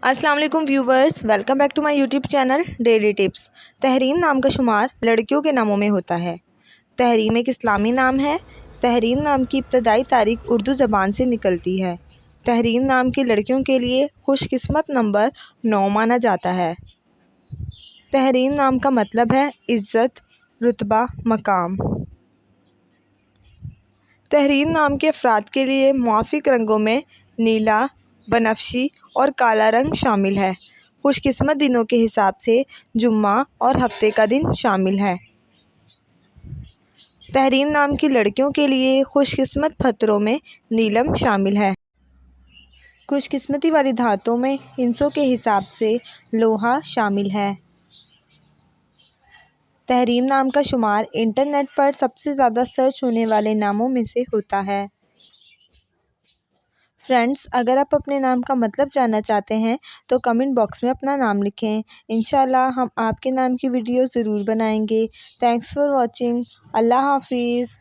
अस्सलाम वालेकुम viewers, welcome back to my YouTube channel daily tips. तहरीन नाम का शुमार लड़कियों के नामों में होता है। तहरीन एक इस्लामी नाम है। तहरीन नाम की इब्तदाई तारीख उर्दू ज़बान से निकलती है। तहरीन नाम की लड़कियों के लिए खुशकिस्मत नंबर 9 माना जाता है। तहरीन नाम का मतलब है इज़्ज़त, रुतबा, मकाम। तहरीन नाम के अफराद के लिए मुआफ़िक रंगों में नीला, बनफशी और काला रंग शामिल है। खुशकिस्मत दिनों के हिसाब से जुम्मा और हफ्ते का दिन शामिल है। तहरीन नाम की लड़कियों के लिए खुशकिस्मत पत्थरों में नीलम शामिल है। खुशकिस्मती वाली धातुओं में हिंसों के हिसाब से लोहा शामिल है। तहरीन नाम का शुमार इंटरनेट पर सबसे ज़्यादा सर्च होने वाले नामों में से होता है। फ्रेंड्स, अगर आप अपने नाम का मतलब जानना चाहते हैं तो कमेंट बॉक्स में अपना नाम लिखें। इंशाल्लाह हम आपके नाम की वीडियो ज़रूर बनाएंगे। Thanks for watching. अल्लाह हाफिज़।